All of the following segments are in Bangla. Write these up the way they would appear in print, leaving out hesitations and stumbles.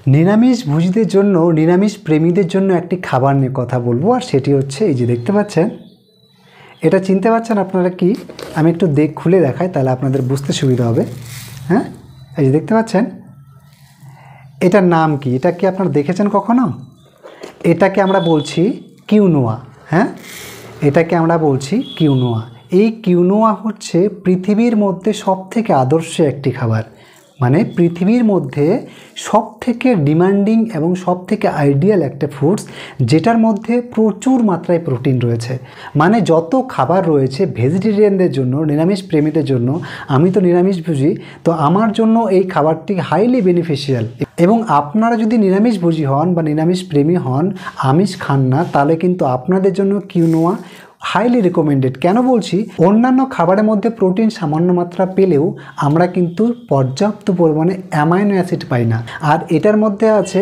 নিরামিষ ভোজীদের জন্য, নিরামিষ প্রেমীদের জন্য একটি খাবার নিয়ে কথা বলবো, আর সেটি হচ্ছে এই যে দেখতে পাচ্ছেন, এটা চিনতে পারছেন আপনারা কি? আমি একটু খুলে দেখাই, তাহলে আপনাদের বুঝতে সুবিধা হবে। হ্যাঁ, এই যে দেখতে পাচ্ছেন, এটার নাম কি? এটা কি আপনারা দেখেছেন কখনো? এটাকে আমরা বলছি কিউনোয়া। হ্যাঁ, এটাকে আমরা বলছি কিউনোয়া। এই কিউনোয়া হচ্ছে পৃথিবীর মধ্যে সবথেকে আদর্শ একটি খাবার, মানে পৃথিবীর মধ্যে সবথেকে ডিমান্ডিং এবং সবথেকে আইডিয়াল একটা ফুডস, যেটার মধ্যে প্রচুর মাত্রায় প্রোটিন রয়েছে। মানে যত খাবার রয়েছে ভেজিটেরিয়ানদের জন্য, নিরামিষ প্রেমীদের জন্য, আমি তো নিরামিষভোজী, তো আমার জন্য এই খাবারটি হাইলি বেনিফিশিয়াল। এবং আপনারা যদি নিরামিষভোজী হন বা নিরামিষ প্রেমী হন, আমিষ খান না, তাহলে কিন্তু আপনাদের জন্য কিউনোয়া হাইলি রেকমেন্ডেড। কেন বলছি? অন্যান্য খাবারের মধ্যে প্রোটিন সামান্য মাত্রা পেলেও আমরা কিন্তু পর্যাপ্ত পরিমাণে অ্যামাইনো অ্যাসিড পাই না, আর এটার মধ্যে আছে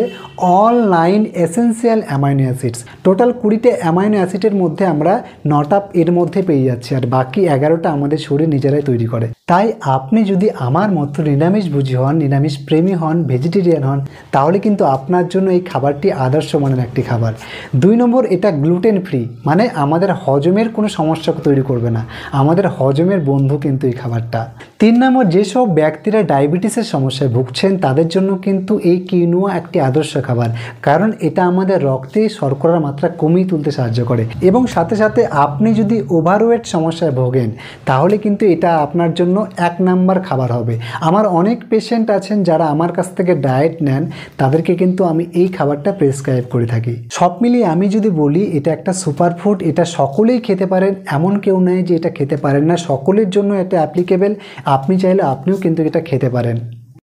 all 9 essential amino acids. Total 20টা অ্যামাইনো অ্যাসিডের মধ্যে আমরা 9টা এর মধ্যে পেয়ে যাচ্ছি, আর বাকি 11টা আমাদের শরীর নিজেরাই তৈরি করে। তাই আপনি যদি আমার মতো নিরামিষভোজী হন, নিরামিষ প্রেমী হন, ভেজিটেরিয়ান হন, তাহলে কিন্তু আপনার জন্য এই খাবারটি আদর্শ মানের একটি খাবার। 2 নম্বর, এটা গ্লুটেন ফ্রি, মানে আমাদের হজমের কোনো সমস্যা তৈরি করবে না, আমাদের হজমের বন্ধু কিন্তু এই খাবারটা। 3 নম্বর, যেসব ব্যক্তিরা ডায়াবেটিসের সমস্যায় ভুগছেন তাদের জন্য কিন্তু এই কিউনোয়া একটি আদর্শ খাবার, কারণ এটা আমাদের রক্তে শর্করার মাত্রা কমিয়ে তুলতে সাহায্য করে। এবং সাথে সাথে আপনি যদি ওভারওয়েট সমস্যায় ভোগেন, তাহলে কিন্তু এটা আপনার জন্য 1 নাম্বার খাবার হবে। আমার অনেক পেশেন্ট আছেন যারা আমার কাছ থেকে ডায়েট নেন, তাদেরকে কিন্তু আমি এই খাবারটা প্রেসক্রাইব করে থাকি। সব মিলিয়ে আমি যদি বলি, এটা একটা সুপারফুড, এটা সকলেই খেতে পারেন, এমন কেউ নেই যে এটা খেতে পারেন না, সকলের জন্য এটা অ্যাপ্লিকেবল। আপনি চাইলে আপনিও কিন্তু এটা খেতে পারেন।